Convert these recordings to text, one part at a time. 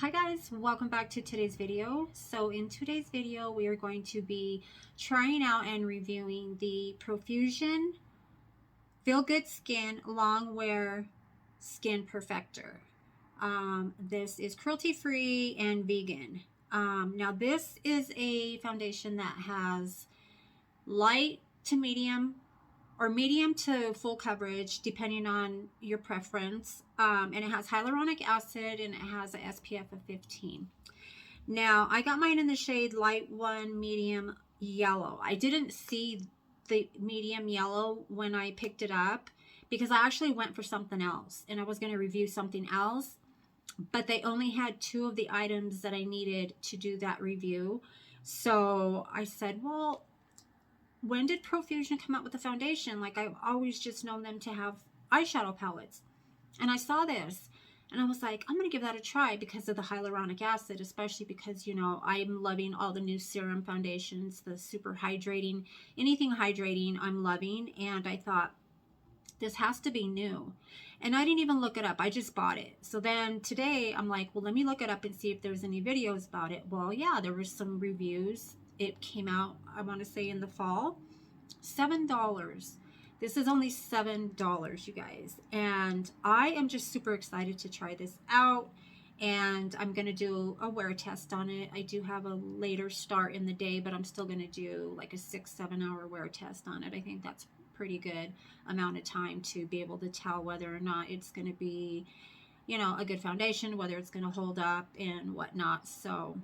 Hi guys, welcome back to today's video. So in today's video, we are going to be trying out and reviewing the Profusion Feel Good Skin Long Wear Skin Perfector. This is cruelty-free and vegan. Now this is a foundation that has light to medium or medium to full coverage depending on your preference, and it has hyaluronic acid and it has a SPF of 15. Now I got mine in the shade light 1 medium yellow. I didn't see the medium yellow when I picked it up because I actually went for something else and I was going to review something else, but they only had 2 of the items that I needed to do that review. So I said, well, when did Profusion come out with the foundation? Like, I've always just known them to have eyeshadow palettes. And I saw this and I was like, I'm going to give that a try because of the hyaluronic acid, especially because, you know, I'm loving all the new serum foundations, the super hydrating, anything hydrating I'm loving. And I thought, this has to be new. And I didn't even look it up. I just bought it. So then today I'm like, well, let me look it up and see if there's any videos about it. Well, yeah, there were some reviews. It came out, I want to say in the fall. $7. This is only $7, you guys. And I am just super excited to try this out. And I'm going to do a wear test on it. I do have a later start in the day, but I'm still going to do like a 6-7 hour wear test on it. I think that's pretty good amount of time to be able to tell whether or not it's going to be, you know, a good foundation, whether it's going to hold up and whatnot. So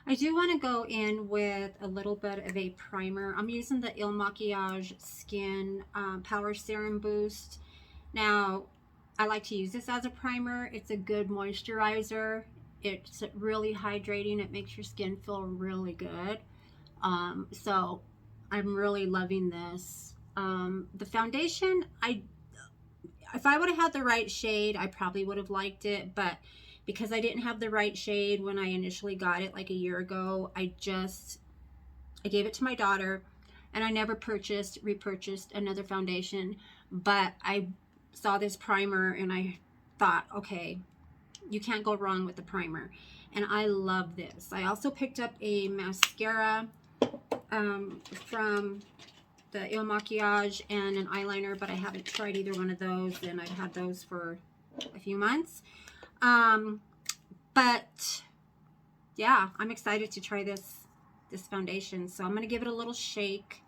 I do want to go in with a little bit of a primer. I'm using the Il Makiage Skin Power Serum Boost. Now, I like to use this as a primer. It's a good moisturizer. It's really hydrating. It makes your skin feel really good. So I'm really loving this. The foundation, if I would have had the right shade, I probably would have liked it, but because I didn't have the right shade when I initially got it like a year ago, I gave it to my daughter and I never repurchased another foundation. But I saw this primer and I thought, okay, you can't go wrong with the primer. And I love this. I also picked up a mascara from the Il Makiage and an eyeliner, but I haven't tried either one of those, and I've had those for a few months. But yeah, I'm excited to try this foundation. So I'm going to give it a little shake.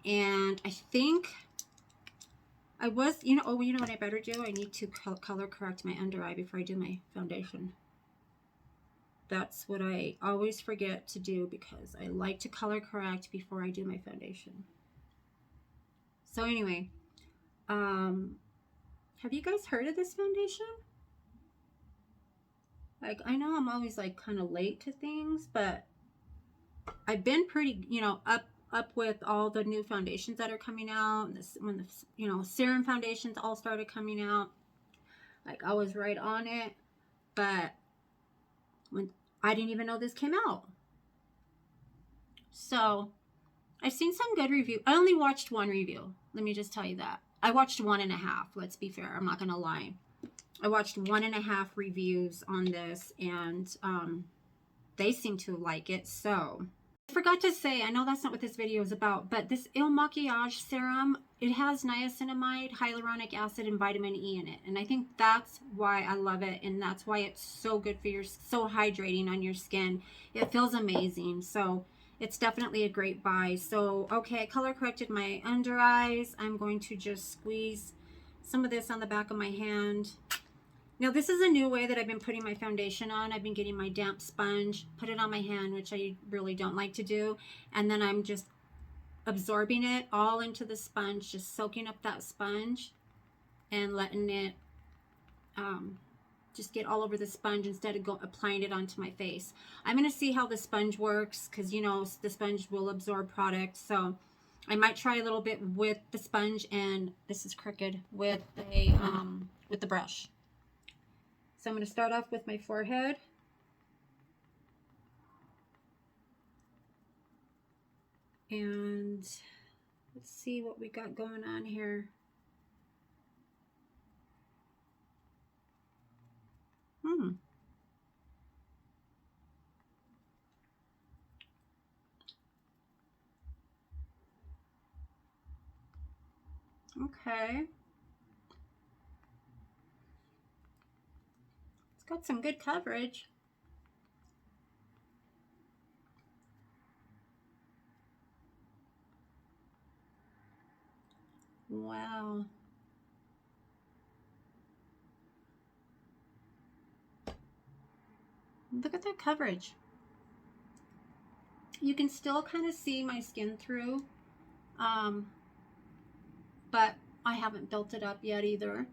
And I think I was, you know what I better do? I need to color correct my under eye before I do my foundation. That's what I always forget to do because I like to color correct before I do my foundation. So anyway, have you guys heard of this foundation? Like, I know I'm always like kind of late to things, but I've been pretty, you know, up with all the new foundations that are coming out. And this, when the, you know, serum foundations all started coming out, like I was right on it. But when I didn't even know this came out. So I've seen some good review. I only watched one review. Let me just tell you that. I watched 1.5. Let's be fair. I'm not going to lie. I watched 1.5 reviews on this, and they seem to like it. So I forgot to say, I know that's not what this video is about, but this Il Makiage serum, it has niacinamide, hyaluronic acid, and vitamin E in it. And I think that's why I love it, and that's why it's so good for your, so hydrating on your skin. It feels amazing. So it's definitely a great buy. So, okay, I color corrected my under eyes. I'm going to just squeeze some of this on the back of my hand. Now, this is a new way that I've been putting my foundation on. I've been getting my damp sponge, put it on my hand, which I really don't like to do. And then I'm just absorbing it all into the sponge, just soaking up that sponge and letting it just get all over the sponge instead of applying it onto my face. I'm going to see how the sponge works because, you know, the sponge will absorb product. So I might try a little bit with the sponge, and this is crooked, with the brush. So I'm going to start off with my forehead. And let's see what we got going on here. Okay. It's got some good coverage. Wow. Look at that coverage. You can still kind of see my skin through, but I haven't built it up yet either.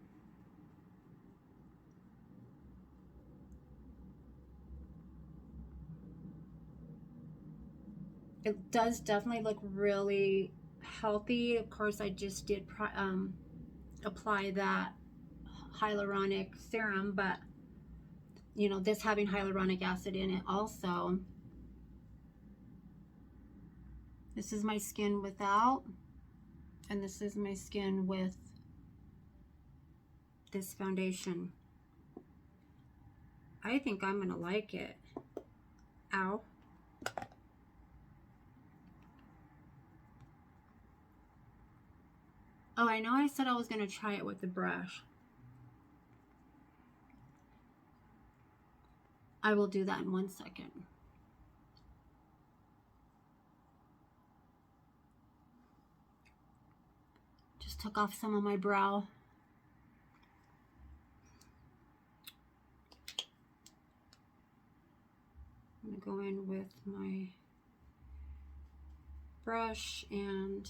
It does definitely look really healthy. Of course, I just did apply that hyaluronic serum, but you know, this having hyaluronic acid in it also. This is my skin without, and this is my skin with this foundation. I think I'm gonna like it. Ow. Oh, I know I said I was gonna try it with the brush. I will do that in 1 second. Just took off some of my brow. I'm gonna go in with my brush and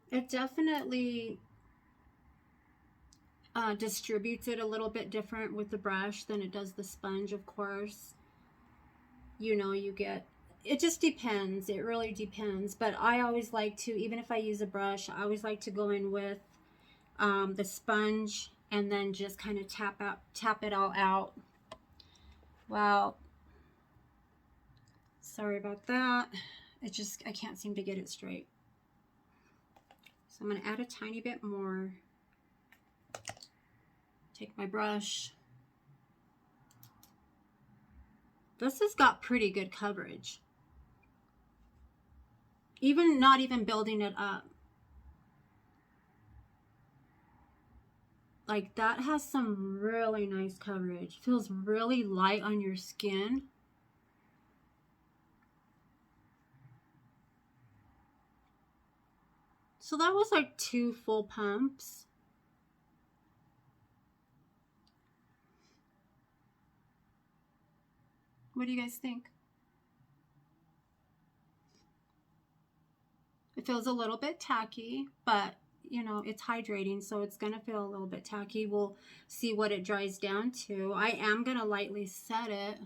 it definitely distributes it a little bit different with the brush than it does the sponge, of course. You know, you get, it just depends. It really depends. But I always like to, even if I use a brush, I always like to go in with the sponge and then just kind of tap it all out. Wow. Sorry about that. It just, I can't seem to get it straight. So I'm going to add a tiny bit more. Take my brush. This has got pretty good coverage. Even not even building it up. Like that has some really nice coverage. Feels really light on your skin. So that was like 2 full pumps. What do you guys think? It feels a little bit tacky, but you know, it's hydrating, so it's gonna feel a little bit tacky. We'll see what it dries down to. I am gonna lightly set it.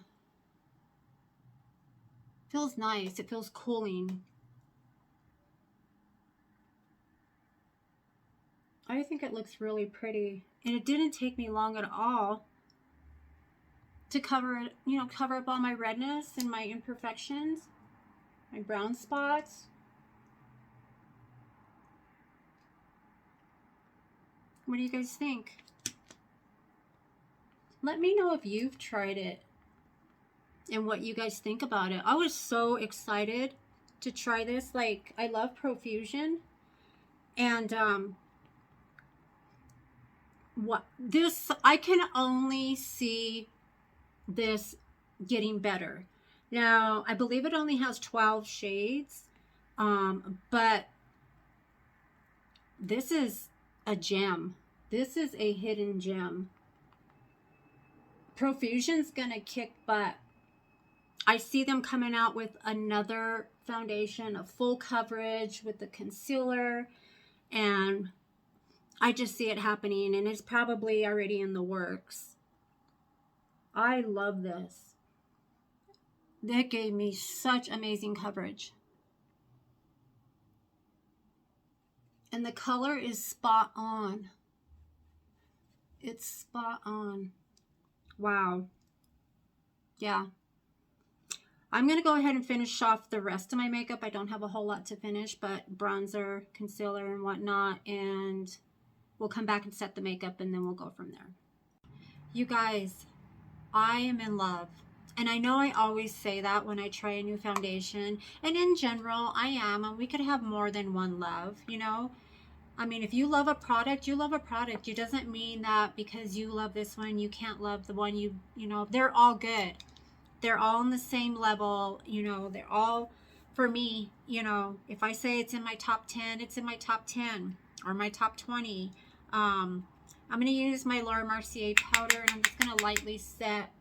Feels nice. It feels cooling. I think it looks really pretty. And it didn't take me long at all to cover it, you know, cover up all my redness and my imperfections, my brown spots. What do you guys think? Let me know if you've tried it and what you guys think about it. I was so excited to try this. Like, I love Profusion, and what this, I can only see this getting better. Now, I believe it only has 12 shades, but this is a gem. This is a hidden gem. Profusion's gonna kick butt. I see them coming out with another foundation, a full coverage with the concealer, and I just see it happening, and it's probably already in the works. I love this. That gave me such amazing coverage. And the color is spot on. It's spot on. Wow. Yeah. I'm going to go ahead and finish off the rest of my makeup. I don't have a whole lot to finish, but bronzer, concealer, and whatnot. And we'll come back and set the makeup, and then we'll go from there. You guys, I am in love. And I know I always say that when I try a new foundation. And in general, I am. And we could have more than one love, you know? I mean, if you love a product, you love a product. It doesn't mean that because you love this one, you can't love the one you know, they're all good. They're all on the same level, you know, they're all, for me, you know, if I say it's in my top 10, it's in my top 10 or my top 20. I'm going to use my Laura Mercier powder, and I'm just going to lightly set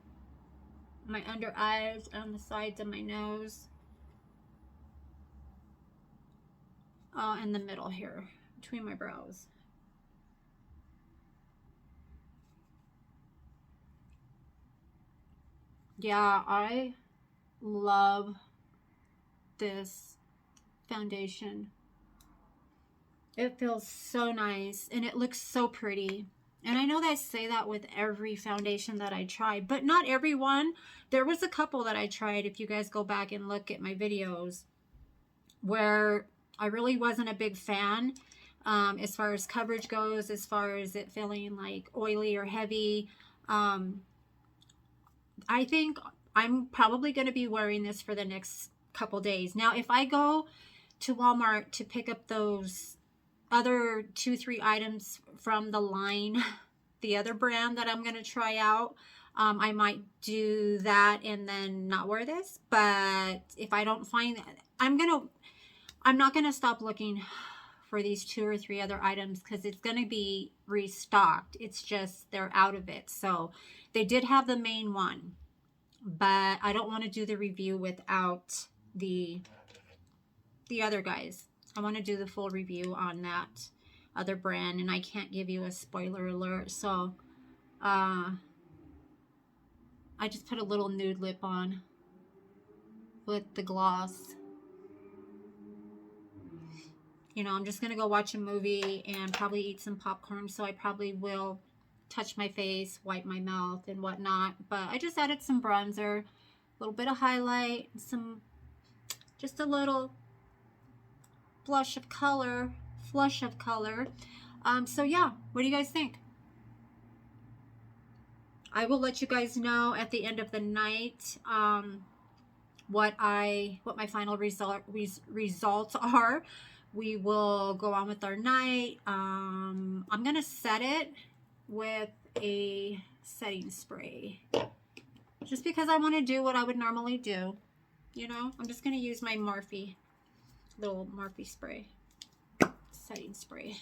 my under eyes on the sides of my nose. In the middle here, between my brows. Yeah, I love this foundation. It feels so nice and it looks so pretty. And I know that I say that with every foundation that I try, but not every one. There was a couple that I tried, if you guys go back and look at my videos, where I really wasn't a big fan as far as coverage goes, as far as it feeling like oily or heavy. I think I'm probably going to be wearing this for the next couple days. Now, if I go to Walmart to pick up those other 2-3 items from the line, the other brand that I'm going to try out, I might do that and then not wear this. But if I don't find that, I'm not going to stop looking for these 2 or 3 other items, because it's going to be restocked. It's just they're out of it. So they did have the main one, but I don't want to do the review without the other guys. I want to do the full review on that other brand, and I can't give you a spoiler alert. So I just put a little nude lip on with the gloss. You know, I'm just going to go watch a movie and probably eat some popcorn, so I probably will touch my face, wipe my mouth and whatnot. But I just added some bronzer, a little bit of highlight, just a little flush of color. So yeah, what do you guys think? I will let you guys know at the end of the night what my final results are. We will go on with our night. I'm gonna set it with a setting spray, just because I want to do what I would normally do. You know, I'm just gonna use my little Morphe spray, setting spray.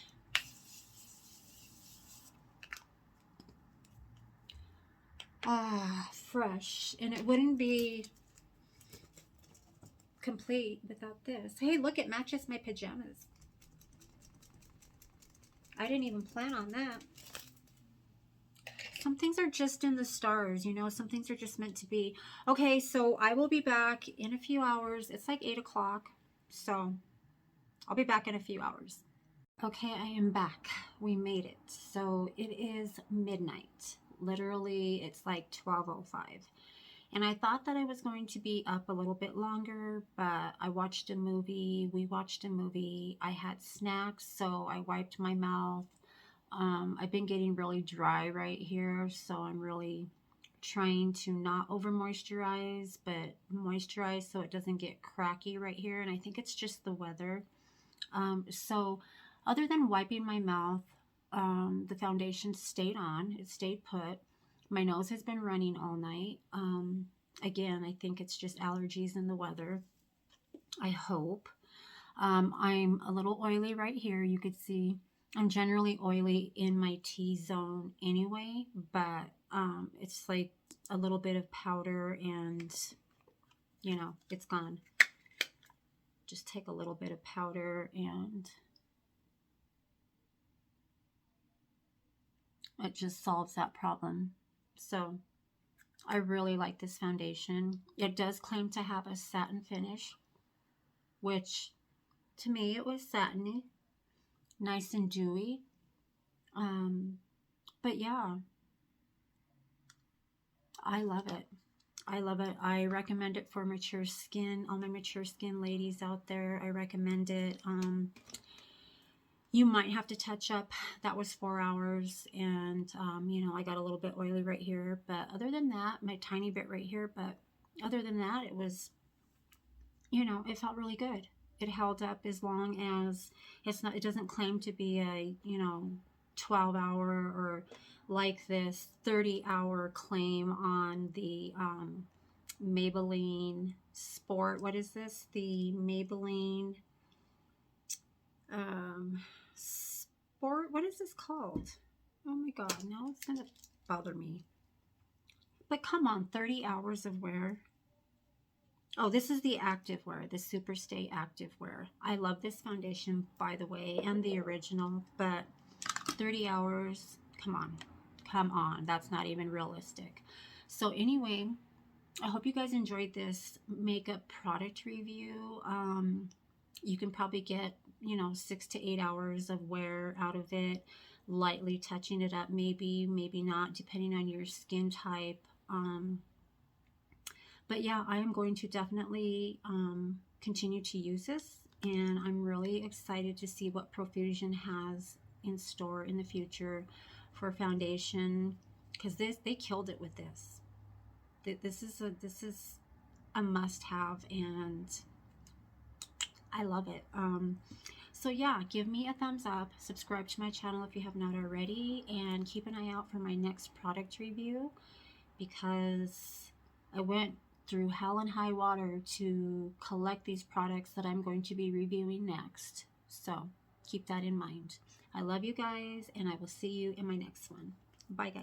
Fresh, and it wouldn't be complete without this. Hey, look, it matches my pajamas. I didn't even plan on that. Some things are just in the stars, you know. Some things are just meant to be. Okay, so I will be back in a few hours. It's like 8 o'clock, so I'll be back in a few hours. Okay, I am back. We made it. So it is midnight. Literally, it's like 12:05. And I thought that I was going to be up a little bit longer, but I watched a movie. We watched a movie. I had snacks, so I wiped my mouth. I've been getting really dry right here, so I'm really trying to not over moisturize, but moisturize so it doesn't get cracky right here. And I think it's just the weather. So other than wiping my mouth, the foundation stayed on. It stayed put. My nose has been running all night. Again, I think it's just allergies in the weather. I hope. I'm a little oily right here. You could see I'm generally oily in my T-zone anyway, but it's like a little bit of powder and, you know, it's gone. Just take a little bit of powder and it just solves that problem. So I really like this foundation. It does claim to have a satin finish, which to me it was satiny, nice and dewy. But yeah, I love it. I love it. I recommend it for mature skin. All my mature skin ladies out there, I recommend it. You might have to touch up. That was 4 hours, and you know, I got a little bit oily right here, but other than that, my tiny bit right here, but other than that, it was, you know, it felt really good. It held up as long as it doesn't claim to be a, you know, 12-hour or like this 30-hour claim on the Maybelline Sport. What is this? The Maybelline Sport. What is this called? Oh my God, now it's gonna bother me. But come on, 30 hours of wear. Oh, this is the active wear, the Superstay active wear. I love this foundation, by the way, and the original, but 30 hours, come on. Come on, that's not even realistic. So anyway, I hope you guys enjoyed this makeup product review. You can probably get, you know, 6 to 8 hours of wear out of it, lightly touching it up, maybe, maybe not, depending on your skin type. But yeah, I am going to definitely continue to use this, and I'm really excited to see what Profusion has in store in the future for foundation, because they killed it with this. This is a must-have, and I love it. So yeah, give me a thumbs up, subscribe to my channel if you have not already, and keep an eye out for my next product review, because I went through hell and high water to collect these products that I'm going to be reviewing next. So keep that in mind. I love you guys, and I will see you in my next one. Bye, guys.